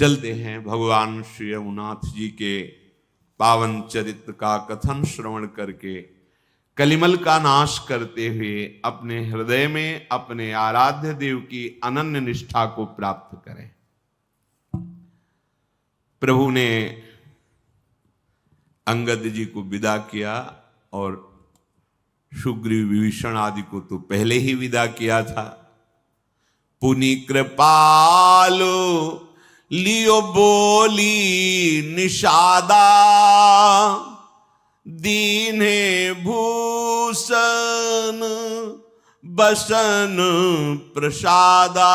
चलते हैं भगवान श्री रघुनाथ जी के पावन चरित्र का कथन श्रवण करके कलिमल का नाश करते हुए अपने हृदय में अपने आराध्य देव की अनन्य निष्ठा को प्राप्त करें। प्रभु ने अंगद जी को विदा किया और सुग्रीव विभीषण आदि को तो पहले ही विदा किया था। पुनि कृपालो लियो बोली निषादा, दीने भूषण बसन प्रसादा,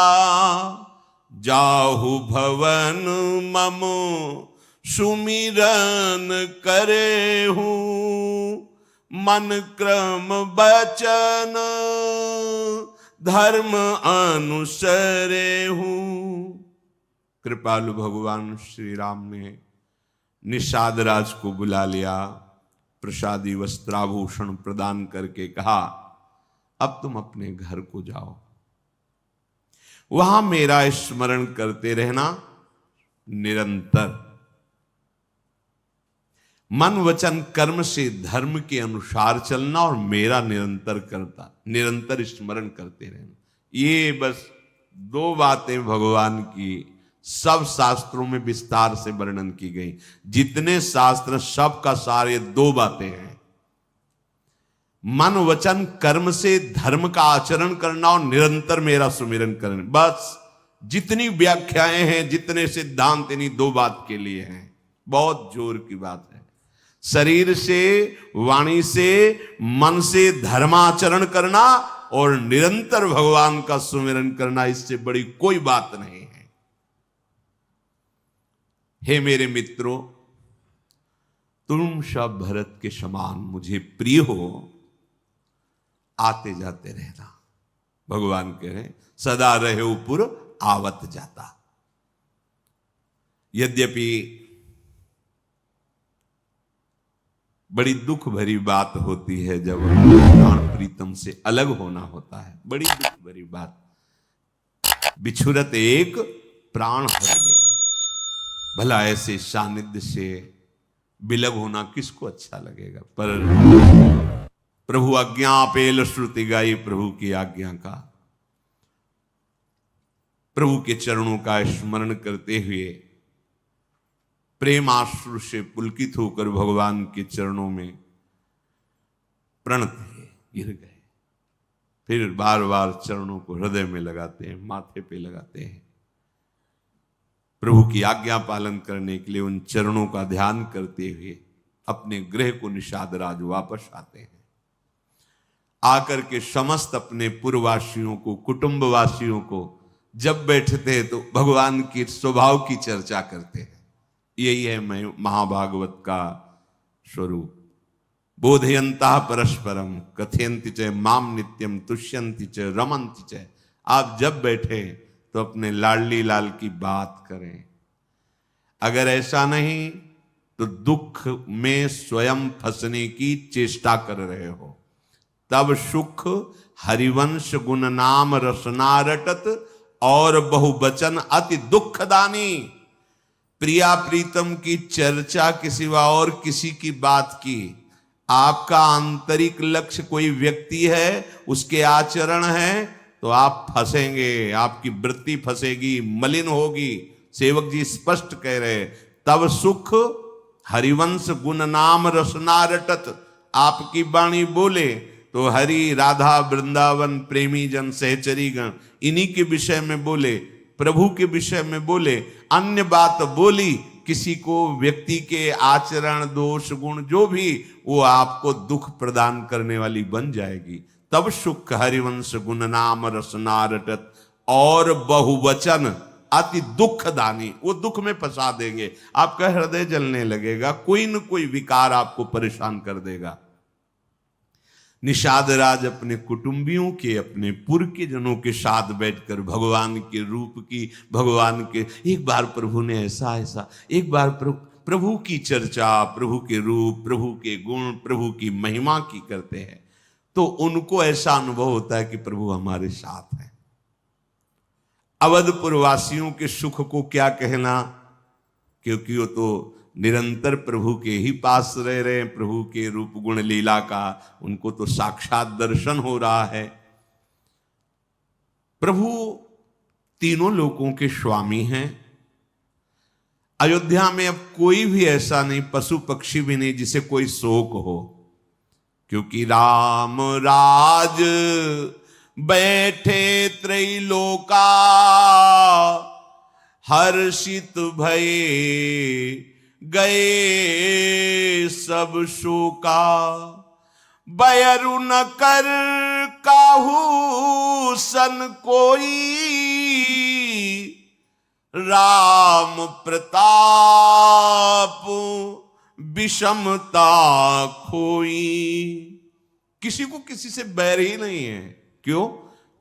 जाहु भवन मम सुमिरन करे हूँ, मन क्रम बचन धर्म अनुसरे हूँ। कृपालु भगवान श्री राम ने निषाद राज को बुला लिया, प्रसादी वस्त्राभूषण प्रदान करके कहा, अब तुम अपने घर को जाओ, वहां मेरा स्मरण करते रहना निरंतर। मन वचन कर्म से धर्म के अनुसार चलना और मेरा निरंतर स्मरण करते रहना। ये बस दो बातें भगवान की सब शास्त्रों में विस्तार से वर्णन की गई। जितने शास्त्र सब का सार ये दो बातें हैं, मन वचन कर्म से धर्म का आचरण करना और निरंतर मेरा सुमिरन करना। बस जितनी व्याख्याएं हैं, जितने सिद्धांत इन्हीं दो बात के लिए हैं। बहुत जोर की बात है। शरीर से, वाणी से, मन से धर्माचरण करना और निरंतर भगवान का सुमिरन करना, इससे बड़ी कोई बात नहीं है। हे मेरे मित्रों, तुम सब भरत के समान मुझे प्रिय हो, आते जाते रहना। भगवान कह रहे सदा रहे पुर आवत जाता। यद्यपि बड़ी दुख भरी बात होती है जब प्राण प्रीतम से अलग होना होता है, बड़ी दुख भरी बात। बिछुरत एक प्राण हर ले, भला ऐसे सानिध्य से विलग होना किसको अच्छा लगेगा। पर प्रभु आज्ञा पेल श्रुति गाई, प्रभु की आज्ञा का, प्रभु के चरणों का स्मरण करते हुए प्रेमाश्रु से पुलकित होकर भगवान के चरणों में प्रणत गिर गए। फिर बार बार चरणों को हृदय में लगाते हैं, माथे पे लगाते हैं। प्रभु की आज्ञा पालन करने के लिए उन चरणों का ध्यान करते हुए अपने गृह को निषाद राज वापस आते हैं। आकर के समस्त अपने पुरवासियों को, कुटुंबवासियों को जब बैठते हैं तो भगवान के स्वभाव की चर्चा करते हैं। यही है महाभागवत का स्वरूप। बोधयंता परस्परम कथयंति च माम नित्यम तुष्यंति च रमन्ति च। आप जब बैठे तो अपने लाडली लाल की बात करें। अगर ऐसा नहीं तो दुख में स्वयं फंसने की चेष्टा कर रहे हो। तब सुख हरिवंश गुण नाम रसना रटत, और बहुवचन अति दुखदानी। प्रिया प्रीतम की चर्चा के सिवा और किसी की बात की, आपका आंतरिक लक्ष्य कोई व्यक्ति है, उसके आचरण है, तो आप फंसेंगे, आपकी वृत्ति फंसेगी, मलिन होगी। सेवक जी स्पष्ट कह रहे, तब सुख हरिवंश गुण नाम रसना रटत। आपकी वाणी बोले तो हरि, राधा, वृंदावन, प्रेमी जन, सहचरी गण, इन्हीं के विषय में बोले, प्रभु के विषय में बोले। अन्य बात बोली किसी को, व्यक्ति के आचरण, दोष, गुण जो भी, वो आपको दुख प्रदान करने वाली बन जाएगी। तब सुख हरिवंश गुण नाम रसना रटत, और बहुवचन अति दुखदानी, वो दुख में फंसा देंगे। आपका हृदय जलने लगेगा, कोई न कोई विकार आपको परेशान कर देगा। निषाद राज अपने कुटुंबियों के, अपने पुर के जनों के साथ बैठकर भगवान के रूप की, भगवान के, एक बार प्रभु ने ऐसा, एक बार प्रभु की चर्चा, प्रभु के रूप, प्रभु के गुण, प्रभु की महिमा की करते हैं, तो उनको ऐसा अनुभव होता है कि प्रभु हमारे साथ हैं। अवधपुर वासियों के सुख को क्या कहना, क्योंकि वो तो निरंतर प्रभु के ही पास रह रहे हैं, प्रभु के रूप गुण लीला का उनको तो साक्षात दर्शन हो रहा है। प्रभु तीनों लोकों के स्वामी हैं। अयोध्या में अब कोई भी ऐसा नहीं, पशु पक्षी भी नहीं जिसे कोई शोक हो, क्योंकि राम राज बैठे त्रैलोका, हर्षित भये गए सब शोका। बयरु न कर काहू सन कोई, राम प्रताप विषमता खोई। किसी को किसी से बैर ही नहीं है। क्यों?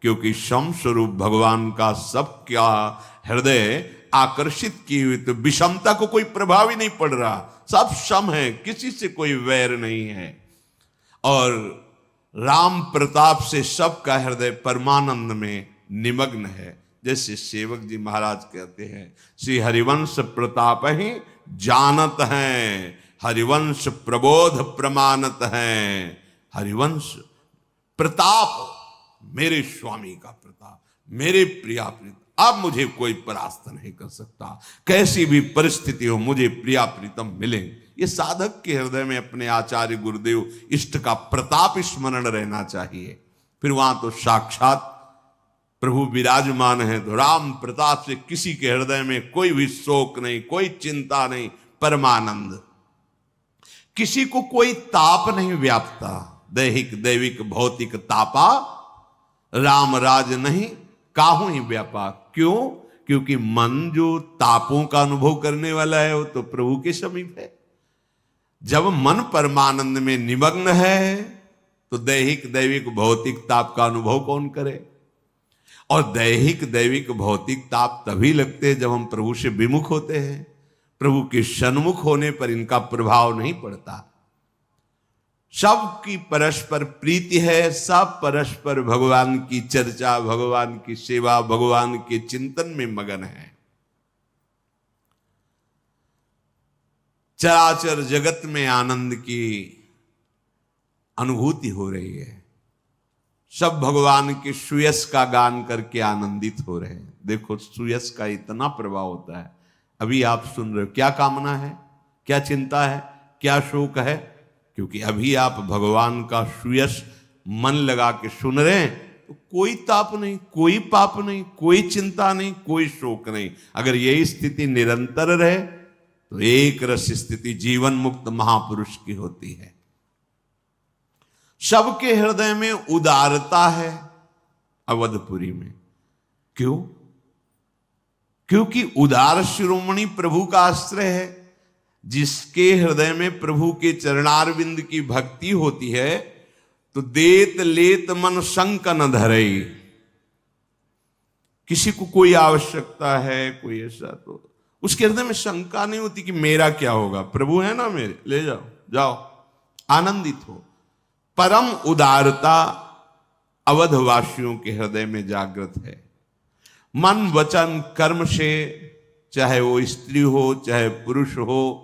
क्योंकि सम स्वरूप भगवान का सबका हृदय आकर्षित की हुई, तो विषमता को कोई प्रभाव ही नहीं पड़ रहा, सब सम है, किसी से कोई वैर नहीं है। और राम प्रताप से सबका हृदय परमानंद में निमग्न है। जैसे सेवक जी महाराज कहते हैं, श्री हरिवंश प्रताप ही जानत हैं, हरिवंश प्रबोध प्रमाणत हैं। हरिवंश प्रताप, मेरे स्वामी का प्रताप, मेरे प्रिया प्रीतम, अब मुझे कोई परास्त नहीं कर सकता। कैसी भी परिस्थिति हो मुझे प्रिया प्रीतम मिले। ये साधक के हृदय में अपने आचार्य गुरुदेव इष्ट का प्रताप स्मरण रहना चाहिए। फिर वहां तो साक्षात प्रभु विराजमान है, तो राम प्रताप से किसी के हृदय में कोई भी शोक नहीं, कोई चिंता नहीं, परमानंद। किसी को कोई ताप नहीं व्यापता। दैहिक दैविक भौतिक तापा, राम राज नहीं काहू ही व्यापा। क्यों? क्योंकि मन जो तापों का अनुभव करने वाला है वो तो प्रभु के समीप है। जब मन परमानंद में निमग्न है तो दैहिक दैविक भौतिक ताप का अनुभव कौन करे? और दैहिक दैविक भौतिक ताप तभी लगते हैं जब हम प्रभु से विमुख होते हैं। प्रभु के सन्मुख होने पर इनका प्रभाव नहीं पड़ता। सबकी परस्पर प्रीति है, सब परस्पर भगवान की चर्चा, भगवान की सेवा, भगवान के चिंतन में मगन है। चराचर जगत में आनंद की अनुभूति हो रही है। सब भगवान के सुयश का गान करके आनंदित हो रहे हैं। देखो सुयश का इतना प्रभाव होता है। अभी आप सुन रहे हो, क्या कामना है, क्या चिंता है, क्या शोक है? क्योंकि अभी आप भगवान का सुयश मन लगा के सुन रहे हैं, तो कोई ताप नहीं, कोई पाप नहीं, कोई चिंता नहीं, कोई शोक नहीं। अगर यही स्थिति निरंतर रहे तो एक रस स्थिति जीवन मुक्त महापुरुष की होती है। सबके हृदय में उदारता है अवधपुरी में। क्यों? क्योंकि उदार शिरोमणि प्रभु का आश्रय है। जिसके हृदय में प्रभु के चरणारविंद की भक्ति होती है तो देत लेत मन शंक न धरे। किसी को कोई आवश्यकता है, कोई ऐसा, तो उसके हृदय में शंका नहीं होती कि मेरा क्या होगा, प्रभु है ना मेरे, ले जाओ, जाओ, आनंदित हो। परम उदारता अवधवासियों के हृदय में जागृत है। मन वचन कर्म से, चाहे वो स्त्री हो चाहे पुरुष हो,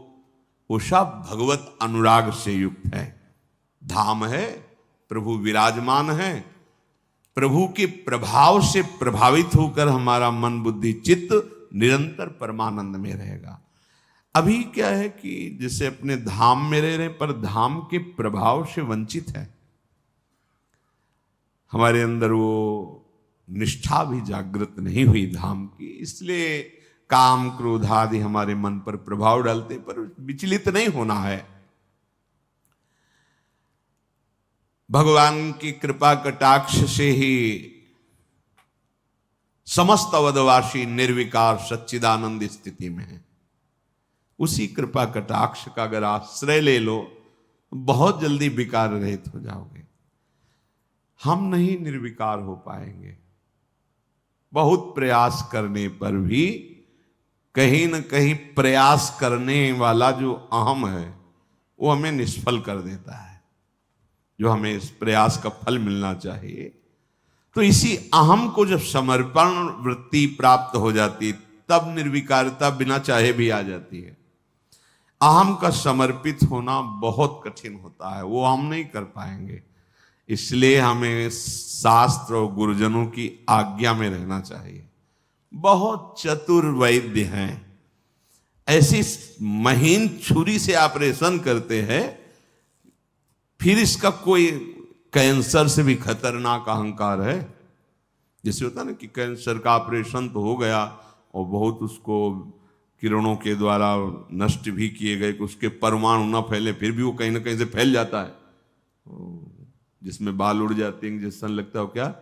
वो सब भगवत अनुराग से युक्त है। धाम है, प्रभु विराजमान है। प्रभु के प्रभाव से प्रभावित होकर हमारा मन बुद्धि चित्त निरंतर परमानंद में रहेगा। अभी क्या है कि जैसे अपने धाम में रह रहे पर धाम के प्रभाव से वंचित है। हमारे अंदर वो निष्ठा भी जागृत नहीं हुई धाम की, इसलिए काम क्रोध आदि हमारे मन पर प्रभाव डालते, पर विचलित नहीं होना है। भगवान की कृपा कटाक्ष से ही समस्त अवधवासी निर्विकार सच्चिदानंद स्थिति में है। उसी कृपा कटाक्ष का अगर आश्रय ले लो बहुत जल्दी विकार रहित हो जाओगे। हम नहीं निर्विकार हो पाएंगे। बहुत प्रयास करने पर भी कहीं न कहीं प्रयास करने वाला जो अहम है वो हमें निष्फल कर देता है। जो हमें इस प्रयास का फल मिलना चाहिए, तो इसी अहम को जब समर्पण वृत्ति प्राप्त हो जाती तब निर्विकारता बिना चाहे भी आ जाती है। अहम का समर्पित होना बहुत कठिन होता है, वो हम नहीं कर पाएंगे। इसलिए हमें शास्त्र और गुरुजनों की आज्ञा में रहना चाहिए। बहुत चतुर वैद्य हैं, ऐसी महीन छुरी से ऑपरेशन करते हैं, फिर इसका कोई कैंसर से भी खतरनाक अहंकार है। जैसे होता ना कि कैंसर का ऑपरेशन तो हो गया और बहुत उसको किरणों के द्वारा नष्ट भी किए गए कि उसके परमाणु ना फैले, फिर भी वो कहीं ना कहीं से फैल जाता है, जिसमें बाल उड़ जाते हैं, इंजेक्शन लगता है क्या,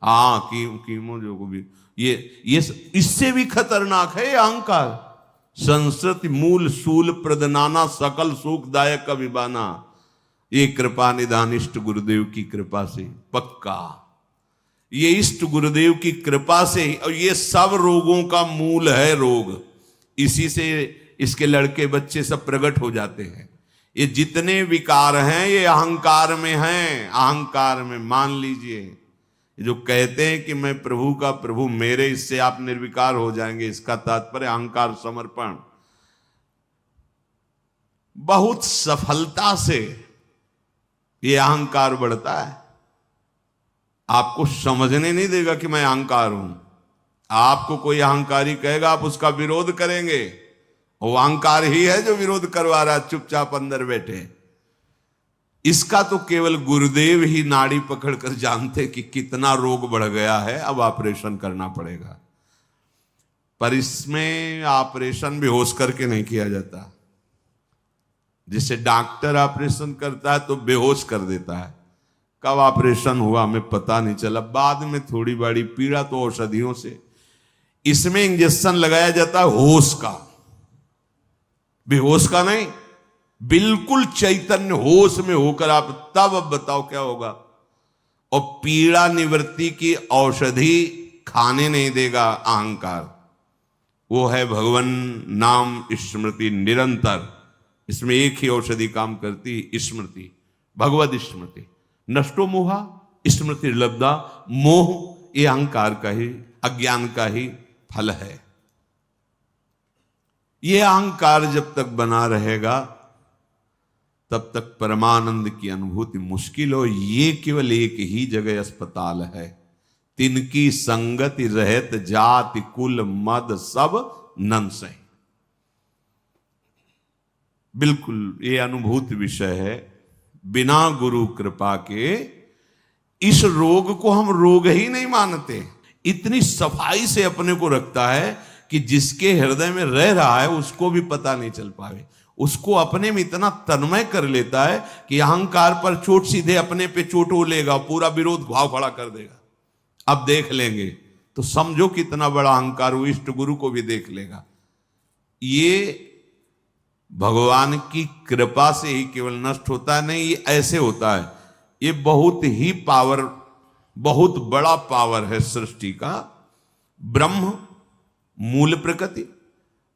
हाँ कीमो जो को भी, ये इससे भी खतरनाक है ये अहंकार। संस्कृति मूल सूल प्रदनाना सकल सुखदायक अभिबाना, ये कृपा निदान इष्ट गुरुदेव की कृपा से पक्का, ये इष्ट गुरुदेव की कृपा से। और ये सब रोगों का मूल है रोग, इसी से इसके लड़के बच्चे सब प्रकट हो जाते हैं। ये जितने विकार हैं ये अहंकार में हैं, अहंकार में। मान लीजिए जो कहते हैं कि मैं प्रभु का प्रभु मेरे, इससे आप निर्विकार हो जाएंगे, इसका तात्पर्य अहंकार समर्पण। बहुत सफलता से ये अहंकार बढ़ता है, आपको समझने नहीं देगा कि मैं अहंकार हूं। आपको कोई अहंकारी कहेगा आप उसका विरोध करेंगे, वो अहंकार ही है जो विरोध करवा रहा है, चुपचाप अंदर बैठे। इसका तो केवल गुरुदेव ही नाड़ी पकड़कर जानते कि कितना रोग बढ़ गया है, अब ऑपरेशन करना पड़ेगा। पर इसमें ऑपरेशन बेहोश करके नहीं किया जाता। जिसे डॉक्टर ऑपरेशन करता है तो बेहोश कर देता है, कब ऑपरेशन हुआ हमें पता नहीं चला, बाद में थोड़ी बड़ी पीड़ा तो औषधियों से। इसमें इंजेक्शन लगाया जाता है होश का, बेहोश का नहीं, बिल्कुल चैतन्य होश में होकर आप तब अब बताओ क्या होगा। और पीड़ा निवृत्ति की औषधि खाने नहीं देगा अहंकार, वो है भगवान नाम स्मृति निरंतर। इसमें एक ही औषधि काम करती, स्मृति, भगवद स्मृति। नष्टो मोहा स्मृति लब्धा, मोह ये अहंकार का ही, अज्ञान का ही फल है। ये अहंकार जब तक बना रहेगा तब तक परमानंद की अनुभूति मुश्किल हो। ये केवल एक ही जगह अस्पताल है, तिनकी संगति रहत जाति कुल मद सब नंसै। बिल्कुल ये अनुभूति विषय है। बिना गुरु कृपा के इस रोग को हम रोग ही नहीं मानते। इतनी सफाई से अपने को रखता है कि जिसके हृदय में रह रहा है उसको भी पता नहीं चल पावे। उसको अपने में इतना तन्मय कर लेता है कि अहंकार पर चोट सीधे अपने पे चोट हो लेगा, पूरा विरोध भाव खड़ा कर देगा। अब देख लेंगे तो समझो कितना बड़ा अहंकार वो इष्ट गुरु को भी देख लेगा। ये भगवान की कृपा से ही केवल नष्ट होता है, नहीं ये ऐसे होता है। ये बहुत ही पावर, बहुत बड़ा पावर है सृष्टि का। ब्रह्म मूल प्रकृति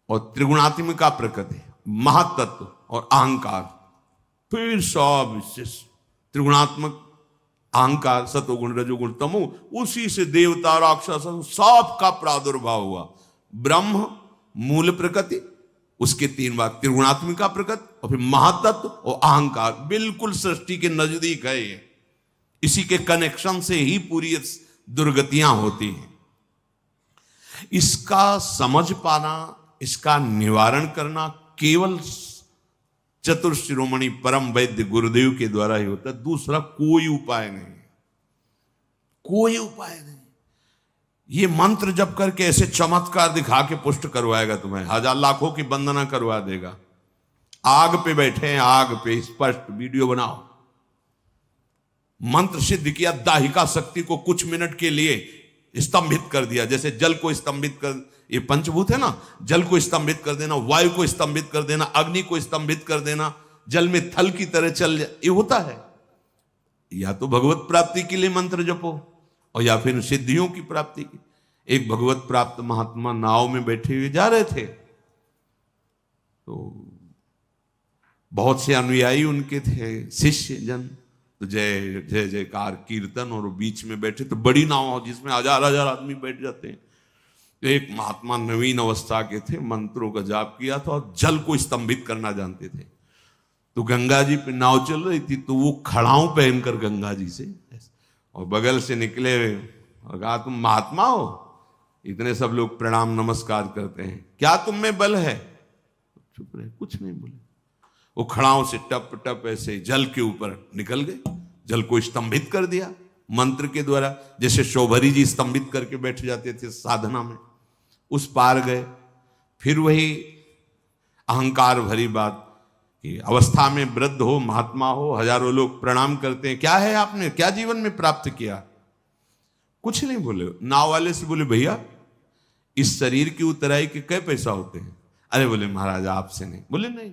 और त्रिगुणात्मिका प्रकृति, महातत्व और अहंकार, फिर सब त्रिगुणात्मक अहंकार, सतोगुण रजोगुण तमो, उसी से देवता राक्षस सब का प्रादुर्भाव हुआ। ब्रह्म मूल प्रकृति, उसके तीन भाग त्रिगुणात्मिका प्रकृति और फिर महातत्व और अहंकार, बिल्कुल सृष्टि के नजदीक है ये। इसी के कनेक्शन से ही पूरी दुर्गतियां होती हैं। इसका समझ पाना, इसका निवारण करना केवल चतुर शिरोमणि परम वैद्य गुरुदेव के द्वारा ही होता है। दूसरा कोई उपाय नहीं, कोई उपाय नहीं। ये मंत्र जप करके ऐसे चमत्कार दिखा के पुष्ट करवाएगा तुम्हें, हजार लाखों की वंदना करवा देगा। आग पे बैठे हैं, आग पे स्पष्ट वीडियो बनाओ। मंत्र सिद्ध किया, दाहिका शक्ति को कुछ मिनट के लिए स्तंभित कर दिया। जैसे जल को स्तंभित कर, ये पंचभूत है ना, जल को स्तंभित कर देना, वायु को स्तंभित कर देना, अग्नि को स्तंभित कर देना, जल में थल की तरह चल जाए, ये होता है। या तो भगवत प्राप्ति के लिए मंत्र जपो और या फिर सिद्धियों की प्राप्ति की। एक भगवत प्राप्त महात्मा नाव में बैठे हुए जा रहे थे, तो बहुत से अनुयायी उनके थे, शिष्य जन। तो जय जय जयकार कीर्तन, और बीच में बैठे तो बड़ी नाव जिसमें हजार हजार आदमी बैठ जाते हैं। तो एक महात्मा नवीन अवस्था के थे, मंत्रों का जाप किया था और जल को स्तंभित करना जानते थे। तो गंगा जी पे नाव चल रही थी, तो वो खड़ाऊं पहनकर गंगा जी से और बगल से निकले और कहा, तुम महात्मा हो? इतने सब लोग प्रणाम नमस्कार करते हैं, क्या तुम में बल है? चुप रहे, कुछ नहीं बोले। वो खड़ाओं से टप टप ऐसे जल के ऊपर निकल गए, जल को स्तंभित कर दिया मंत्र के द्वारा, जैसे शोभरी जी स्तंभित करके बैठ जाते थे साधना में, उस पार गए। फिर वही अहंकार भरी बात कि अवस्था में वृद्ध हो, महात्मा हो, हजारों लोग प्रणाम करते हैं, क्या है आपने, क्या जीवन में प्राप्त किया? कुछ नहीं बोले। नाव वाले से बोले, भैया इस शरीर की उतराई के कई पैसा होते हैं? अरे बोले महाराज आपसे नहीं। बोले नहीं,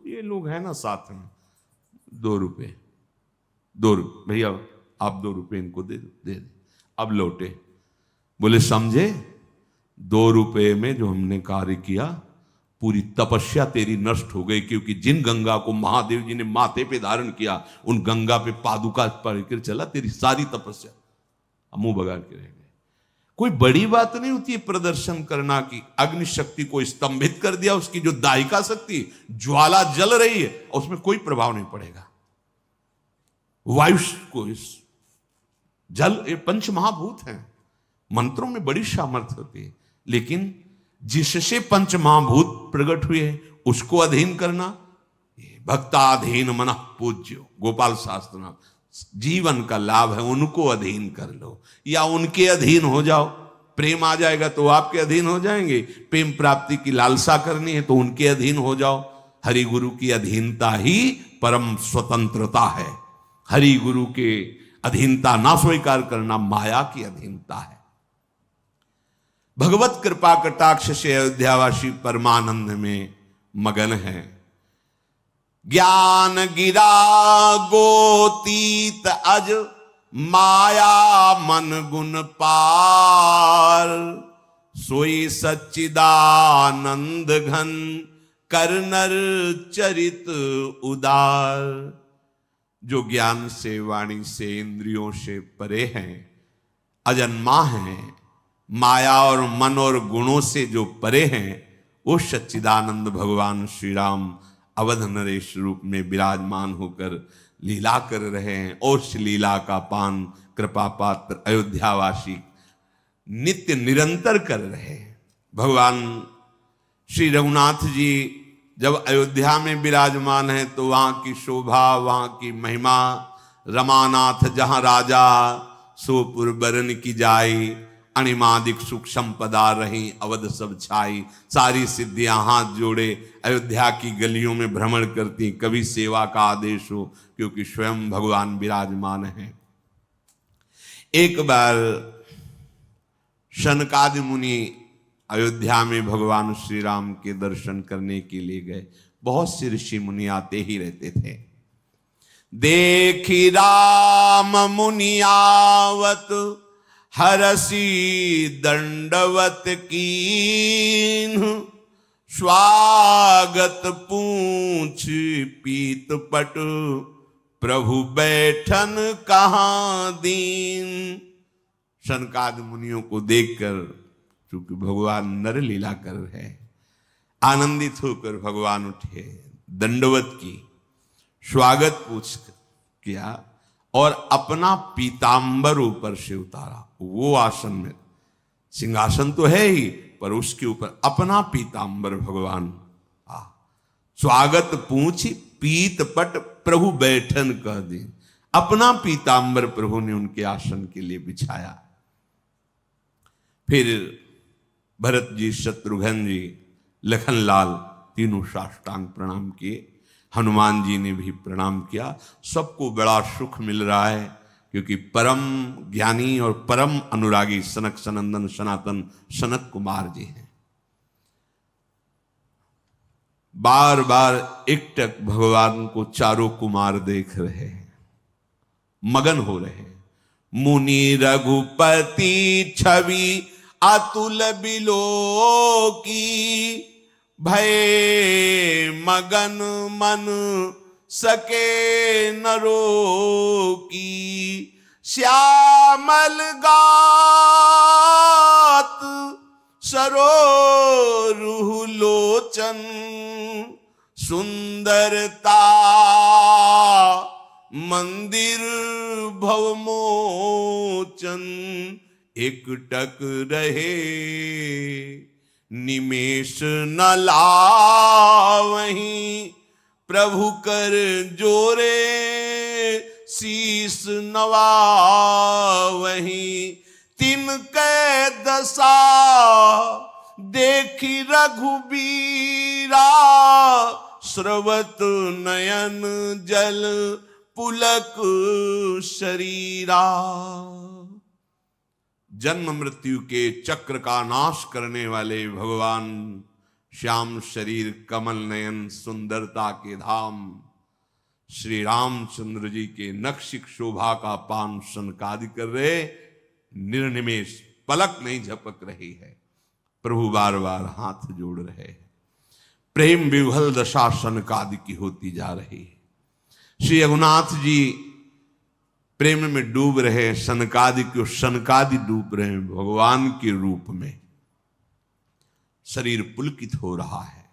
ये लोग हैं ना साथ में, 2 रुपये, 2 रुपये भैया आप 2 रुपये इनको दे दो, दे दे। अब लौटे, बोले समझे, 2 रुपये में जो हमने कार्य किया, पूरी तपस्या तेरी नष्ट हो गई, क्योंकि जिन गंगा को महादेव जी ने माथे पे धारण किया, उन गंगा पे पादुका पढ़कर चला, तेरी सारी तपस्या मुंह बगाड़ के रह गए। कोई बड़ी बात नहीं होती है प्रदर्शन करना की। अग्नि शक्ति को स्तंभित कर दिया, उसकी जो दाहिका शक्ति ज्वाला जल रही है, उसमें कोई प्रभाव नहीं पड़ेगा। वायु को, इस जल, ये पंच महाभूत हैं, मंत्रों में बड़ी सामर्थ्य होती है, लेकिन जिससे पंच महाभूत प्रकट हुए उसको अधीन करना, भक्ताधीन मन पूज्यो, गोपाल शास्त्र नाम, जीवन का लाभ है, उनको अधीन कर लो या उनके अधीन हो जाओ। प्रेम आ जाएगा तो आपके अधीन हो जाएंगे, प्रेम प्राप्ति की लालसा करनी है तो उनके अधीन हो जाओ। हरि गुरु की अधीनता ही परम स्वतंत्रता है। हरि गुरु के अधीनता ना स्वीकार करना माया की अधीनता है। भगवत कृपा कटाक्ष से अयोध्यावासी परमानंद में मगन है। ज्ञान गिरा गोतीत अज, माया मन गुण पार, सोई सच्चिदानंद घन, कर नर चरित उदार। जो ज्ञान से, वाणी से, इंद्रियों से परे हैं, अजन्मा हैं, माया और मन और गुणों से जो परे हैं, वो सच्चिदानंद भगवान श्री राम अवध नरेश रूप में विराजमान होकर लीला कर रहे हैं। और उस लीला का पान कृपा पात्र अयोध्यावासी नित्य निरंतर कर रहे हैं। भगवान श्री रघुनाथ जी जब अयोध्या में विराजमान है तो वहां की शोभा, वहां की महिमा, रमानाथ जहां राजा सोपुर बरन की जाई, अणिमादिक सुख संपदा रही, अवध सब छाई। सारी सिद्धियां हाथ जोड़े अयोध्या की गलियों में भ्रमण करती, कभी सेवा का आदेश हो, क्योंकि स्वयं भगवान विराजमान है। एक बार शनकादि मुनि अयोध्या में भगवान श्री राम के दर्शन करने के लिए गए। बहुत से ऋषि मुनि आते ही रहते थे। देखी राम मुनि आवत, हरसी दंडवत कीन, स्वागत पूछ पीत पट, प्रभु बैठन कहाँ दीन। शनकादि मुनियों को देखकर, चूंकि भगवान नर लीला कर रहे, आनंदित होकर भगवान उठे, दंडवत की, स्वागत पूछ किया और अपना पीतांबर ऊपर से उतारा। वो आसन में, सिंहासन तो है ही, पर उसके ऊपर अपना पीतांबर भगवान, स्वागत पूछ पीत पट, प्रभु बैठन कह दी। अपना पीतांबर प्रभु ने उनके आसन के लिए बिछाया। फिर भरत जी, शत्रुघ्न जी, लखनलाल तीनों साष्टांग प्रणाम किए। हनुमान जी ने भी प्रणाम किया। सबको बड़ा सुख मिल रहा है, क्योंकि परम ज्ञानी और परम अनुरागी सनक सनंदन सनातन सनत कुमार जी हैं। बार बार एकटक भगवान को चारों कुमार देख रहे हैं, मगन हो रहे हैं। मुनि रघुपति छवि अतुल बिलो की, भय मगन मन सके न रोकी। श्यामल गात सरोरुह लोचन, सुंदरता मंदिर भवमोचन। एकटक रहे निमेष न लावहीं, प्रभु कर जोरे शीस नवावहीं। तिनके दशा देखी रघुबीरा, स्रवत नयन जल पुलक शरीरा। जन्म मृत्यु के चक्र का नाश करने वाले भगवान श्याम शरीर कमल नयन सुंदरता के धाम श्री रामचंद्र जी के नक्शिक शोभा का पान सनकादि कर रहे, निर्निमेष पलक नहीं झपक रही है। प्रभु बार बार हाथ जोड़ रहे हैं। प्रेम विह्वल दशा सनकादि की होती जा रही है। श्री रघुनाथ जी प्रेम में डूब रहे, सनकादि को सनकादि डूब रहे हैं भगवान के रूप में। शरीर पुलकित हो रहा है।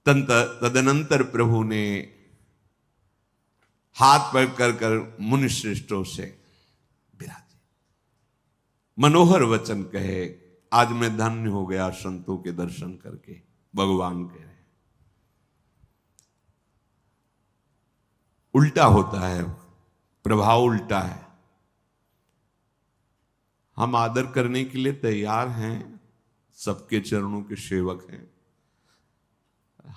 तदनंतर प्रभु ने हाथ पकड़ कर मुनि श्रेष्ठों से विराजे, मनोहर वचन कहे, आज मैं धन्य हो गया संतों के दर्शन करके। भगवान कह रहे उल्टा होता है, प्रभाव उल्टा है। हम आदर करने के लिए तैयार हैं, सबके चरणों के सेवक हैं।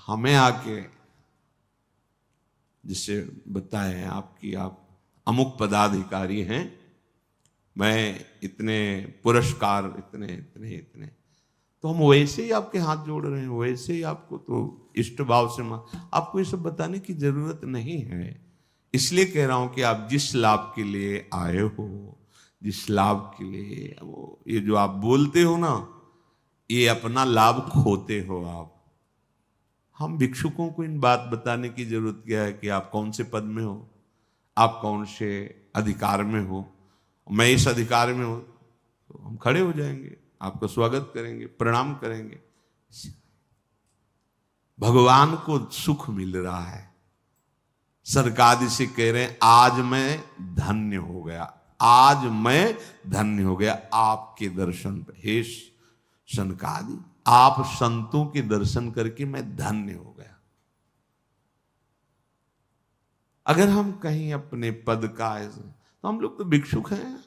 हमें आके जिसे बताएं आपकी आप अमुक पदाधिकारी हैं, मैं इतने पुरस्कार इतने इतने इतने, तो हम वैसे ही आपके हाथ जोड़ रहे हैं, वैसे ही आपको तो इष्ट भाव से आपको ये सब बताने की जरूरत नहीं है। इसलिए कह रहा हूं कि आप जिस लाभ के लिए आए हो, जिस लाभ के लिए वो ये जो आप बोलते हो ना, ये अपना लाभ खोते हो आप। हम भिक्षुकों को इन बात बताने की जरूरत क्या है कि आप कौन से पद में हो, आप कौन से अधिकार में हो। मैं इस अधिकार में हूं तो हम खड़े हो जाएंगे, आपका स्वागत करेंगे, प्रणाम करेंगे। भगवान को सुख मिल रहा है। सरकादी से कह रहे हैं आज मैं धन्य हो गया, आज मैं धन्य हो गया आपके दर्शन पे। हे सनकादि, आप संतों के दर्शन करके मैं धन्य हो गया। अगर हम कहीं अपने पद का ऐसे, तो हम लोग तो भिक्षुक हैं।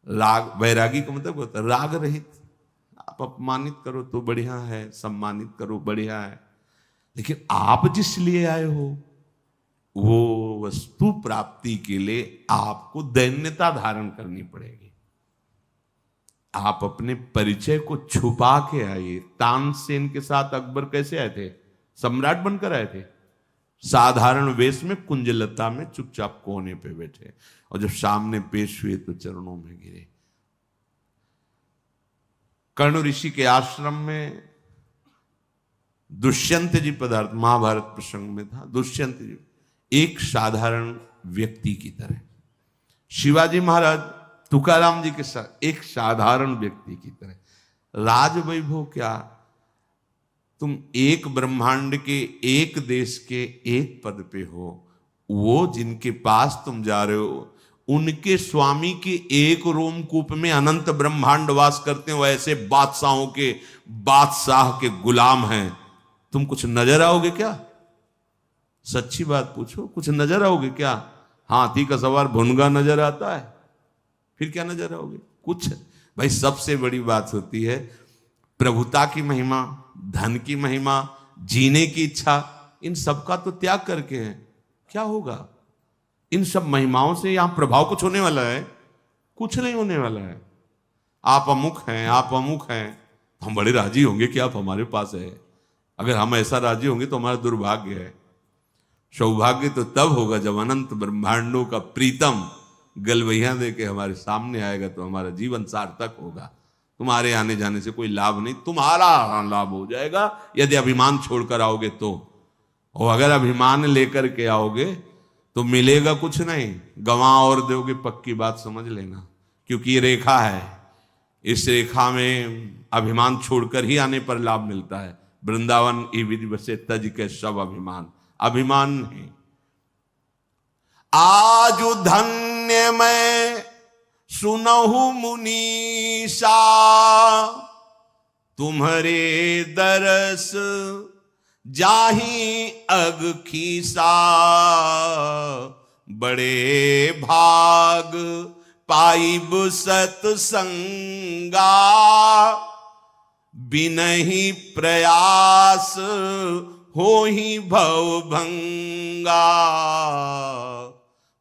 राग वैरागी का मतलब होता है राग रहित। आप अपमानित करो तो बढ़िया है, सम्मानित करो बढ़िया है, लेकिन आप जिस लिए आए हो वो वस्तु प्राप्ति के लिए आपको दैन्यता धारण करनी पड़ेगी। आप अपने परिचय को छुपा के आइए। तानसेन के साथ अकबर कैसे आए थे? सम्राट बनकर आए थे। साधारण वेश में कुंजलता में चुपचाप कोने पे बैठे, और जब सामने पेश हुए तो चरणों में गिरे। कर्ण ऋषि के आश्रम में दुष्यंत जी पदार्थ, महाभारत प्रसंग में था। दुष्यंत जी एक साधारण व्यक्ति की तरह, शिवाजी महाराज तुकाराम जी के साथ एक साधारण व्यक्ति की तरह। राज वैभव क्या, तुम एक ब्रह्मांड के एक देश के एक पद पे हो, वो जिनके पास तुम जा रहे हो उनके स्वामी के एक रोमकूप में अनंत ब्रह्मांड वास करते हो। ऐसे बादशाहों के बादशाह के गुलाम हैं। तुम कुछ नजर आओगे क्या? सच्ची बात पूछो, कुछ नजर आओगे क्या? हाथी का सवार भुनगा नजर आता है, फिर क्या नजर आओगे? कुछ। भाई सबसे बड़ी बात होती है प्रभुता की महिमा, धन की महिमा, जीने की इच्छा। इन सबका तो त्याग करके है, क्या होगा? इन सब महिमाओं से यहां प्रभाव कुछ होने वाला है? कुछ नहीं होने वाला है। आप अमुक हैं, आप अमुक हैं, हम बड़े राजी होंगे कि आप हमारे पास है। अगर हम ऐसा राजी होंगे तो हमारा दुर्भाग्य है। सौभाग्य तो तब होगा जब अनंत ब्रह्मांडों का प्रीतम गलवैया दे के हमारे सामने आएगा, तो हमारा जीवन सार्थक होगा। तुम्हारे आने जाने से कोई लाभ नहीं, तुम्हारा लाभ हो जाएगा यदि अभिमान छोड़कर आओगे तो। और अगर अभिमान लेकर के आओगे तो मिलेगा कुछ नहीं, गंवा और दोगे, पक्की बात समझ लेना। क्योंकि ये रेखा है, इस रेखा में अभिमान छोड़कर ही आने पर लाभ मिलता है। वृंदावन ई विधि बसे तज के सब अभिमान, अभिमान नहीं। आज धन्य मैं सुनहु मुनीषा, तुम्हारे दरस जाही अग खीसा, बड़े भाग पाइब सतसंगा, बिनहि प्रयास होहि भव भंगा,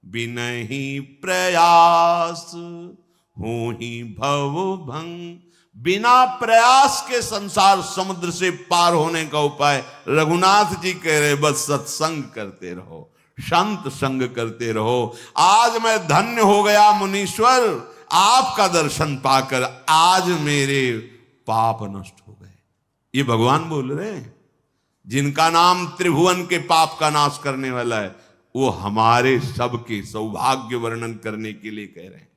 बिनहि प्रयास होहि भव भंग। बिना प्रयास के संसार समुद्र से पार होने का उपाय रघुनाथ जी कह रहे, बस सत्संग करते रहो, संत संग करते रहो। आज मैं धन्य हो गया मुनीश्वर, आपका दर्शन पाकर आज मेरे पाप नष्ट हो गए। ये भगवान बोल रहे हैं, जिनका नाम त्रिभुवन के पाप का नाश करने वाला है, वो हमारे सबके सौभाग्य वर्णन करने के लिए कह रहे हैं।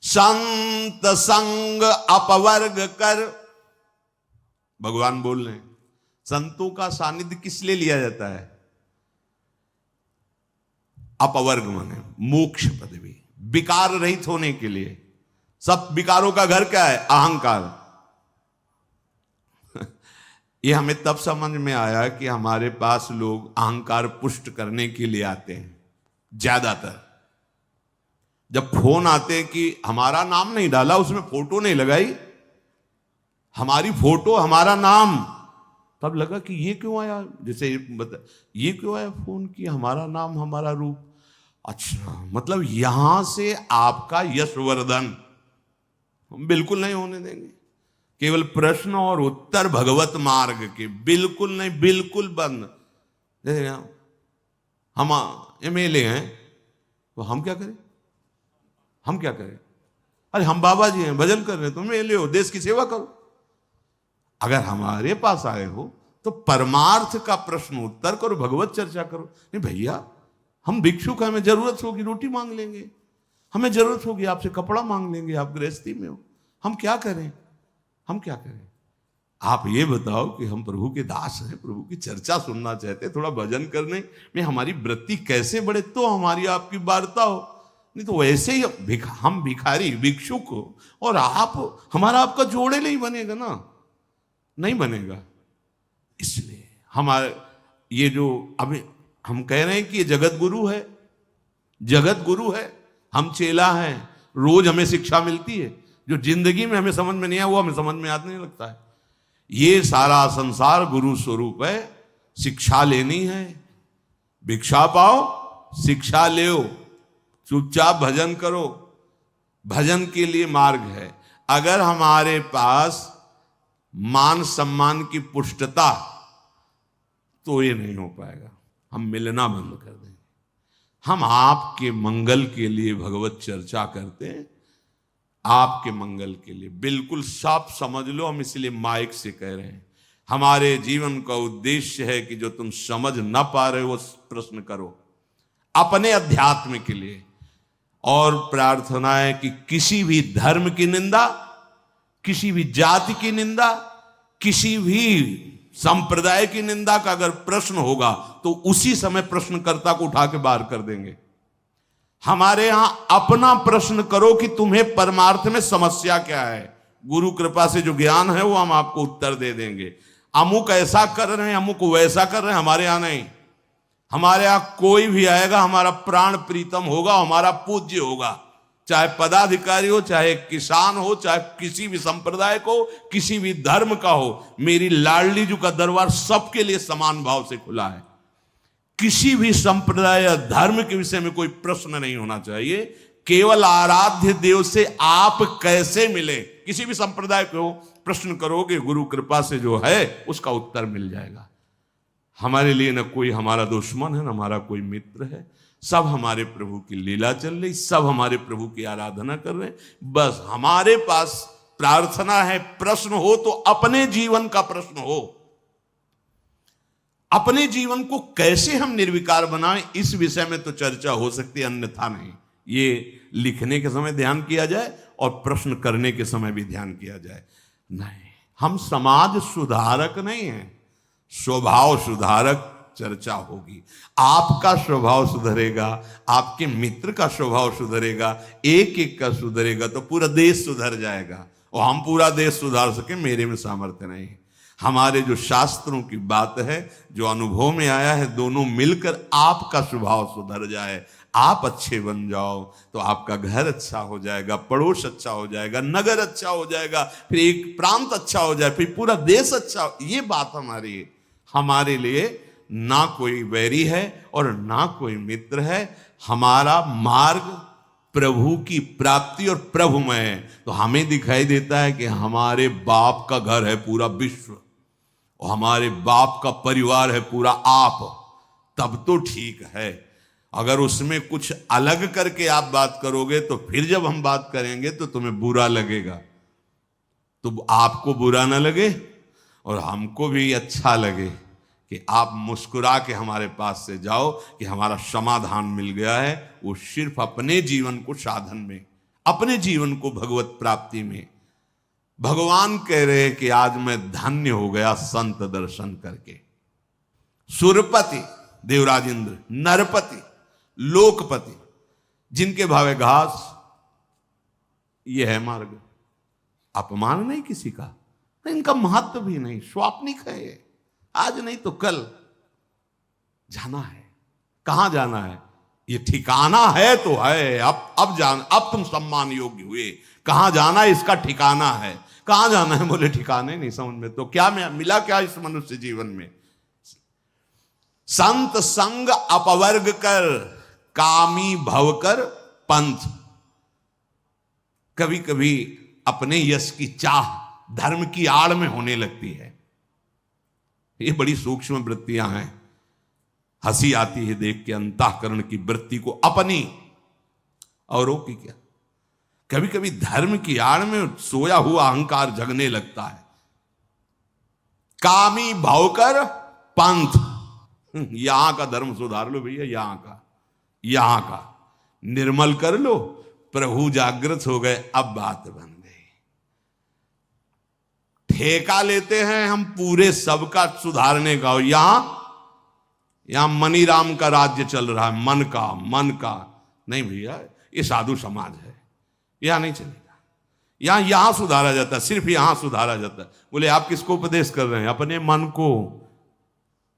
संत संग अपवर्ग कर, भगवान बोल रहे हैं, संतों का सानिध्य किस लिए लिया जाता है? अपवर्ग माने मोक्ष पदवी, विकार रहित होने के लिए। सब विकारों का घर क्या है? अहंकार। ये हमें तब समझ में आया कि हमारे पास लोग अहंकार पुष्ट करने के लिए आते हैं ज्यादातर। जब फोन आते कि हमारा नाम नहीं डाला, उसमें फोटो नहीं लगाई, हमारी फोटो हमारा नाम, तब लगा कि ये क्यों आया, जैसे ये क्यों आया फोन की, हमारा नाम हमारा रूप। अच्छा, मतलब यहां से आपका यशवर्धन हम बिल्कुल नहीं होने देंगे। केवल प्रश्न और उत्तर भगवत मार्ग के, बिल्कुल नहीं, बिल्कुल बंद। जैसे हम एमएलए हैं तो हम क्या करें? हम क्या करें? अरे हम बाबा जी हैं, भजन कर रहे हैं, तुम एमएलए हो, देश की सेवा करो। अगर हमारे पास आए हो तो परमार्थ का प्रश्न उत्तर करो, भगवत चर्चा करो। नहीं भैया, हम भिक्षुक हैं, हमें जरूरत होगी रोटी मांग लेंगे, हमें जरूरत होगी आपसे कपड़ा मांग लेंगे, आप गृहस्थी में हो, हम क्या करें? हम क्या करें? आप ये बताओ कि हम प्रभु के दास हैं, प्रभु की चर्चा सुनना चाहते हैं, थोड़ा भजन करने में हमारी वृत्ति कैसे बढ़े तो हमारी आपकी वार्ता हो। नहीं तो वैसे ही हम भिखारी भिक्षुक हो और आप, हमारा आपका जोड़े नहीं बनेगा ना, नहीं बनेगा। इसलिए हमारे ये जो अभी हम कह रहे हैं कि ये जगत गुरु है, जगत गुरु है, हम चेला हैं, रोज हमें शिक्षा मिलती है। जो जिंदगी में हमें समझ में नहीं आया वो हमें समझ में आने लगता है। ये सारा संसार गुरु स्वरूप है, शिक्षा लेनी है, भिक्षा पाओ, शिक्षा ले, चुपचाप भजन करो। भजन के लिए मार्ग है। अगर हमारे पास मान सम्मान की पुष्टता, तो ये नहीं हो पाएगा, हम मिलना बंद कर देंगे। हम आपके मंगल के लिए भगवत चर्चा करते हैं, आपके मंगल के लिए, बिल्कुल साफ समझ लो। हम इसलिए माइक से कह रहे हैं, हमारे जीवन का उद्देश्य है कि जो तुम समझ ना पा रहे हो प्रश्न करो अपने अध्यात्म के लिए। और प्रार्थना है कि किसी भी धर्म की निंदा, किसी भी जाति की निंदा, किसी भी संप्रदाय की निंदा का अगर प्रश्न होगा तो उसी समय प्रश्नकर्ता को उठा के बाहर कर देंगे। हमारे यहां अपना प्रश्न करो कि तुम्हें परमार्थ में समस्या क्या है। गुरु कृपा से जो ज्ञान है वो हम आपको उत्तर दे देंगे। अमुक ऐसा कर रहे हैं, अमुक वैसा कर रहे हैं, हमारे यहां नहीं। हमारे यहां कोई भी आएगा हमारा प्राण प्रीतम होगा, हमारा पूज्य होगा, चाहे पदाधिकारी हो, चाहे किसान हो, चाहे किसी भी संप्रदाय को, किसी भी धर्म का हो। मेरी लाडली जी का दरबार सबके लिए समान भाव से खुला है। किसी भी संप्रदाय या धर्म के विषय में कोई प्रश्न नहीं होना चाहिए। केवल आराध्य देव से आप कैसे मिले, किसी भी संप्रदाय को प्रश्न करोगे, गुरु कृपा से जो है उसका उत्तर मिल जाएगा। हमारे लिए न कोई हमारा दुश्मन है, न हमारा कोई मित्र है। सब हमारे प्रभु की लीला चल रही, सब हमारे प्रभु की आराधना कर रहे हैं। बस हमारे पास प्रार्थना है, प्रश्न हो तो अपने जीवन का प्रश्न हो। अपने जीवन को कैसे हम निर्विकार बनाएं, इस विषय में तो चर्चा हो सकती है, अन्यथा नहीं। ये लिखने के समय ध्यान किया जाए और प्रश्न करने के समय भी ध्यान किया जाए। नहीं, हम समाज सुधारक नहीं हैं, स्वभाव सुधारक चर्चा होगी। आपका स्वभाव सुधरेगा, आपके मित्र का स्वभाव सुधरेगा, एक एक का सुधरेगा तो पूरा देश सुधर जाएगा। और हम पूरा देश सुधार सके मेरे में सामर्थ्य नहीं है। हमारे जो शास्त्रों की बात है, जो अनुभव में आया है, दोनों मिलकर आपका स्वभाव सुधर जाए, आप अच्छे बन जाओ तो आपका घर अच्छा हो जाएगा, पड़ोस अच्छा हो जाएगा, नगर अच्छा हो जाएगा, फिर एक प्रांत अच्छा हो जाए, फिर पूरा देश अच्छा। ये बात हमारे लिए ना कोई वैरी है और ना कोई मित्र है। हमारा मार्ग प्रभु की प्राप्ति और प्रभुमय है। तो हमें दिखाई देता है कि हमारे बाप का घर है पूरा विश्व और हमारे बाप का परिवार है पूरा आप, तब तो ठीक है। अगर उसमें कुछ अलग करके आप बात करोगे तो फिर जब हम बात करेंगे तो तुम्हें बुरा लगेगा। तो आपको बुरा ना लगे और हमको भी अच्छा लगे कि आप मुस्कुरा के हमारे पास से जाओ कि हमारा समाधान मिल गया है। वो सिर्फ अपने जीवन को साधन में, अपने जीवन को भगवत प्राप्ति में। भगवान कह रहे हैं कि आज मैं धन्य हो गया संत दर्शन करके। सुरपति देवराज इंद्र, नरपति, लोकपति, जिनके भावे घास, ये है मार्ग। अपमान नहीं किसी का, इनका महत्व भी नहीं, स्वाप्निक है ये। आज नहीं तो कल जाना है। कहां जाना है? ये ठिकाना है तो है। अब तुम सम्मान योग्य हुए। कहां जाना है इसका ठिकाना है। कहां जाना है? बोले ठिकाने नहीं समझ में। तो क्या मिला क्या इस मनुष्य जीवन में? संत संग अपवर्ग कर, कामी भव कर पंथ। कभी कभी अपने यश की चाह धर्म की आड़ में होने लगती है। ये बड़ी सूक्ष्म वृत्तियां हैं। हंसी आती है देख के अंतःकरण की वृत्ति को अपनी, औरों की क्या। कभी कभी धर्म की आड़ में सोया हुआ अहंकार जगने लगता है। कामी भावकर पंथ, यहां का धर्म सुधार लो भैया, यहां का निर्मल कर लो। प्रभु जागृत हो गए, अब बात बन गई। ठेका लेते हैं हम पूरे सबका सुधारने का। यहां मनीराम का राज्य चल रहा है, मन का। नहीं भैया, ये साधु समाज है, यहां नहीं चलेगा। यहां सुधारा जाता है, सिर्फ यहां सुधारा जाता है। बोले आप किसको उपदेश कर रहे हैं? अपने मन को।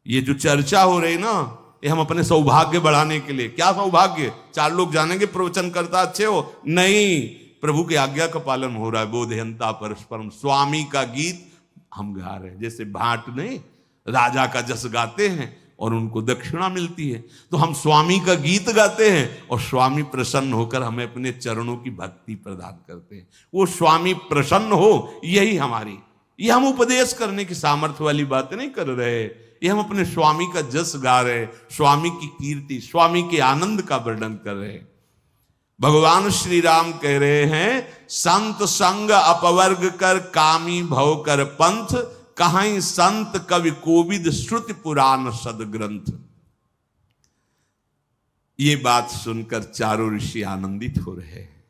ये जो चर्चा हो रही ना, ये हम अपने सौभाग्य बढ़ाने के लिए। क्या सौभाग्य? 4 लोग जानेंगे प्रवचन करता अच्छे हो? नहीं, प्रभु की आज्ञा का पालन हो रहा है। बोधयंता परस्परम, स्वामी का गीत हम गा रहे हैं। जैसे भाट नहीं राजा का जस गाते हैं और उनको दक्षिणा मिलती है, तो हम स्वामी का गीत गाते हैं और स्वामी प्रसन्न होकर हमें अपने चरणों की भक्ति प्रदान करते हैं। वो स्वामी प्रसन्न हो, यही हमारी। ये हम उपदेश करने की सामर्थ्य वाली बातें नहीं कर रहे, ये हम अपने स्वामी का जस गा रहे, स्वामी की कीर्ति, स्वामी के आनंद का वर्णन कर रहे हैं। भगवान श्री राम कह रहे हैं, संत संग अपवर्ग कर, कामी भव कर पंथ, कहां संत कवि कोविद श्रुति पुराण सदग्रंथ। ये बात सुनकर चारों ऋषि आनंदित हो रहे हैं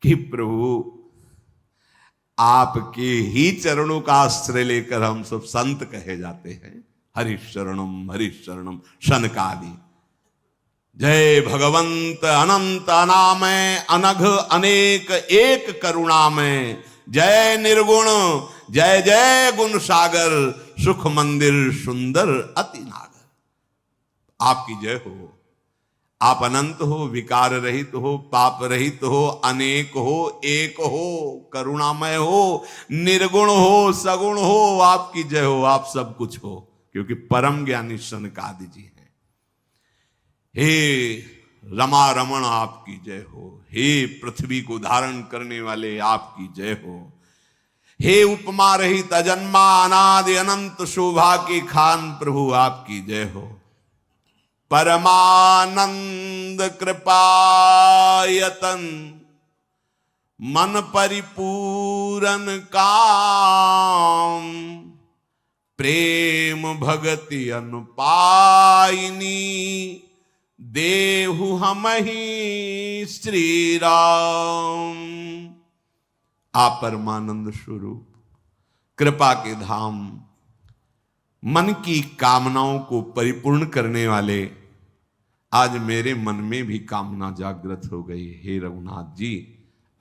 कि प्रभु आपके ही चरणों का आश्रय लेकर हम सब संत कहे जाते हैं। हरिशरणम शनकादि। जय भगवंत अनंत अनामय, अनघ अनेक एक करुणामय। जय निर्गुण, जय जय गुण सागर, सुख मंदिर सुंदर अति नागर। आपकी जय हो। आप अनंत हो, विकार रहित हो, पाप रहित हो, अनेक हो, एक हो, करुणामय हो, निर्गुण हो, सगुण हो। आपकी जय हो, आप सब कुछ हो, क्योंकि परम ज्ञानी सनकादि जी हैं। हे रमा रमण आपकी जय हो। हे पृथ्वी को धारण करने वाले आपकी जय हो। हे उपमा रहित अजन्मा अनादि अनंत शोभा के खान प्रभु आपकी जय हो। परमानंद कृपायतन, मन परिपूरन काम, प्रेम भगति अनुपायिनी, देहु हमहि श्री राम। आप परमानंद स्वरूप, कृपा के धाम, मन की कामनाओं को परिपूर्ण करने वाले, आज मेरे मन में भी कामना जागृत हो गई। हे रघुनाथ जी,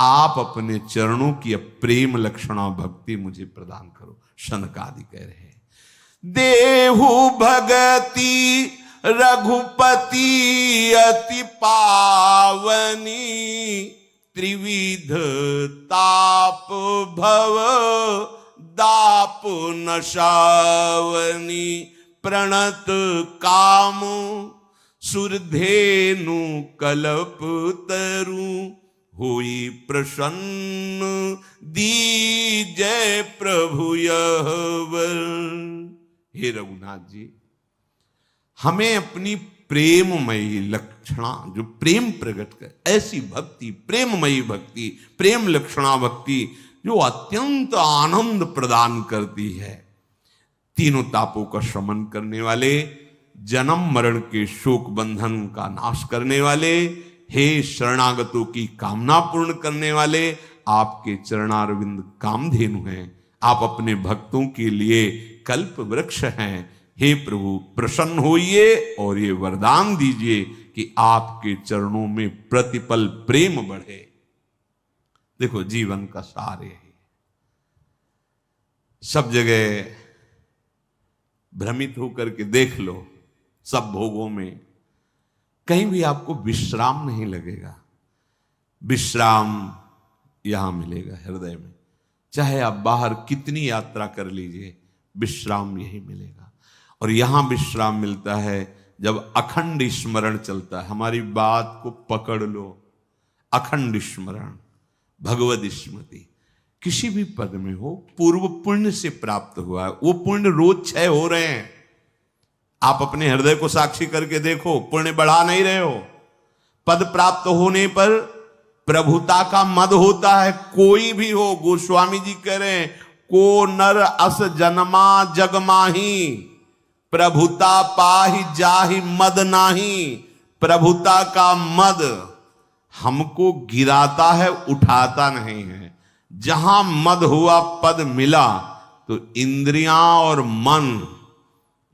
आप अपने चरणों की प्रेम लक्षणा भक्ति मुझे प्रदान करो। शनकादि कह रहे हैं, देहु भगति रघुपति अति पावनी, त्रिविध ताप भव दाप नशावनी, प्रणत काम सुरधेनु कल्प तरु, हुई प्रसन्न दीजय प्रभु यह वर। हे रघुनाथ जी, हमें अपनी प्रेममयी लक्षणा, जो प्रेम प्रकट कर, ऐसी भक्ति, प्रेममयी भक्ति, प्रेम लक्षणा भक्ति जो अत्यंत आनंद प्रदान करती है, तीनों तापों का शमन करने वाले, जन्म मरण के शोक बंधन का नाश करने वाले, हे शरणागतों की कामना पूर्ण करने वाले, आपके चरणारविंद कामधेनु हैं। आप अपने भक्तों के लिए कल्प वृक्ष हैं। हे प्रभु, प्रसन्न होइए और ये वरदान दीजिए कि आपके चरणों में प्रतिपल प्रेम बढ़े। देखो, जीवन का सार है, सब जगह भ्रमित होकर के देख लो, सब भोगों में कहीं भी आपको विश्राम नहीं लगेगा। विश्राम यहां मिलेगा हृदय में। चाहे आप बाहर कितनी यात्रा कर लीजिए, विश्राम यही मिलेगा। और यहां विश्राम मिलता है जब अखंड स्मरण चलता है। हमारी बात को पकड़ लो, अखंड स्मरण, भगवद स्मृति किसी भी पद में हो, पूर्व पुण्य से प्राप्त हुआ है, वो पुण्य रोज क्षय हो रहे हैं। आप अपने हृदय को साक्षी करके देखो, पुण्य बढ़ा नहीं रहे हो। पद प्राप्त होने पर प्रभुता का मद होता है। कोई भी हो, गोस्वामी जी कह रहे हैं, को नर अस जन्मा जग माही, प्रभुता पाहि जाहि मद नाही। प्रभुता का मद हमको गिराता है, उठाता नहीं है। जहां मद हुआ, पद मिला, तो इंद्रियां और मन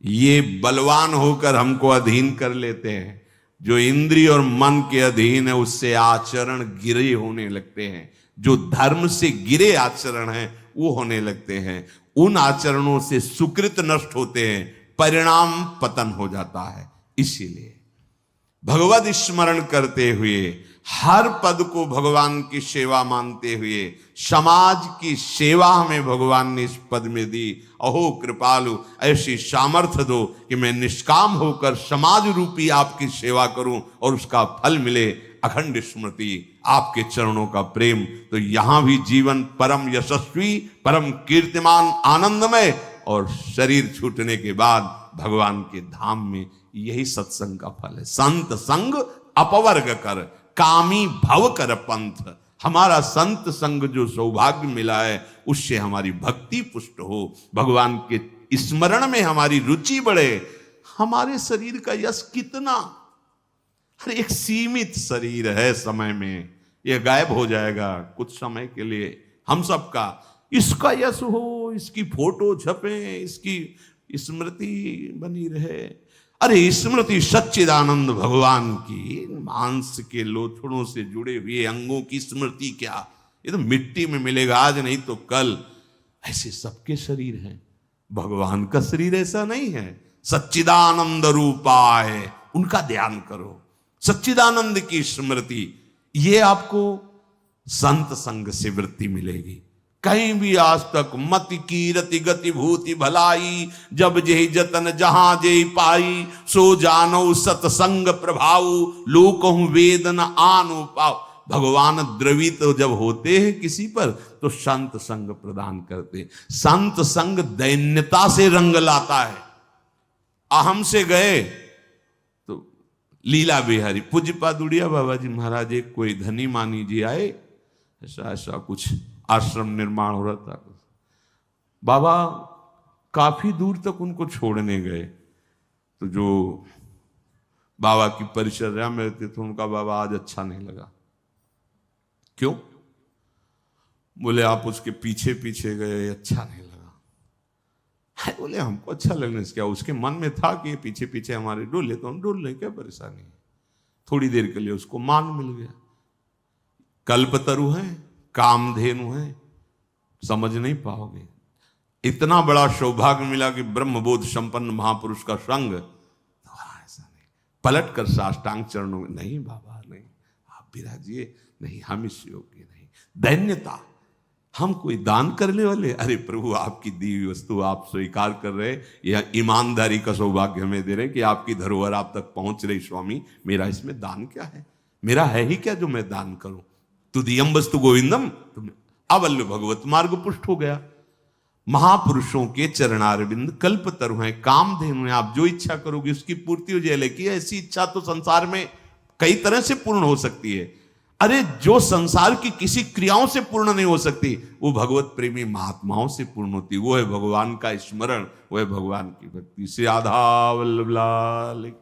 ये बलवान होकर हमको अधीन कर लेते हैं। जो इंद्रिय और मन के अधीन है, उससे आचरण गिरे होने लगते हैं। जो धर्म से गिरे आचरण हैं, वो होने लगते हैं। उन आचरणों से सुकृत नष्ट होते हैं, परिणाम पतन हो जाता है। इसीलिए भगवद स्मरण करते हुए, हर पद को भगवान की सेवा मानते हुए, समाज की सेवा हमें भगवान ने इस पद में दी। अहो कृपालु, ऐसी सामर्थ्य दो कि मैं निष्काम होकर समाज रूपी आपकी सेवा करूं और उसका फल मिले, अखंड स्मृति, आपके चरणों का प्रेम। तो यहां भी जीवन परम यशस्वी, परम कीर्तिमान, आनंदमय, और शरीर छूटने के बाद भगवान के धाम में यही सत्संग का फल है। संत संग अपवर्ग कर, कामी भव कर पंथ। हमारा संत संग जो सौभाग्य मिला है, उससे हमारी भक्ति पुष्ट हो, भगवान के स्मरण में हमारी रुचि बढ़े। हमारे शरीर का यश कितना, हर एक सीमित शरीर है, समय में यह गायब हो जाएगा कुछ समय के लिए। हम सबका इसका यश हो, इसकी फोटो छपे, इसकी स्मृति बनी रहे। अरे स्मृति सच्चिदानंद भगवान की, मांस के लोथड़ों से जुड़े हुए अंगों की स्मृति क्या, ये तो मिट्टी में मिलेगा, आज नहीं तो कल। ऐसे सबके शरीर हैं, भगवान का शरीर ऐसा नहीं है। सच्चिदानंद रूपाय, उनका ध्यान करो, सच्चिदानंद की स्मृति, ये आपको संत संग से वृत्ति मिलेगी। कहीं भी आज तक मति की रति गति भूति भलाई, जब जेहि जतन जहां जेहि पाई, सो जानो सतसंग प्रभाव, लोकहु वेदन आनु पाओ। भगवान द्रवित जब होते हैं किसी पर, तो संत संग प्रदान करते। संत संग दैन्यता से रंग लाता है। अहम से गए तो लीला बिहारी, पूज्य पादुड़िया बाबा जी महाराज, एक कोई धनी मानी जी आए, ऐसा ऐसा कुछ आश्रम निर्माण हो रहा था। बाबा काफी दूर तक उनको छोड़ने गए तो जो बाबा की परिचर्या में रहते थे उनका बाबा आज अच्छा नहीं लगा। क्यों? बोले आप उसके पीछे पीछे गए, अच्छा नहीं लगा। है बोले हमको अच्छा लगने से क्या, उसके मन में था कि ये पीछे पीछे हमारे डोले तो हम डोल लें, क्या परेशानी है। थोड़ी देर के लिए उसको मान मिल गया। कल्पतरु है, कामधेनु है, समझ नहीं पाओगे। इतना बड़ा सौभाग्य मिला कि ब्रह्मबोध संपन्न महापुरुष का संग, ऐसा नहीं पलट कर साष्टांग चरणों में, नहीं बाबा नहीं, आप विराजिए, नहीं हम इस योग्य नहीं। दैन्यता, हम कोई दान करने वाले, अरे प्रभु आपकी दी हुई वस्तु आप स्वीकार कर रहे, यह ईमानदारी का सौभाग्य हमें दे रहे कि आपकी धरोहर आप तक पहुंच रही। स्वामी मेरा इसमें दान क्या है, मेरा है ही क्या जो मैं दान करूं। तुदीयम वस्तु गोविंदम, अवल्य भगवत मार्ग पुष्ट हो गया। महापुरुषों के चरणारविंद कल्पतरु हैं, कामधेनु हैं, आप जो इच्छा करोगे उसकी पूर्ति हो जाए। लेकिन ऐसी इच्छा तो संसार में कई तरह से पूर्ण हो सकती है। अरे जो संसार की किसी क्रियाओं से पूर्ण नहीं हो सकती, वो भगवत प्रेमी महात्माओं से पूर्ण होती। वो है भगवान का स्मरण, वो है भगवान की भक्ति। श्री राधा वल्लभ लाल।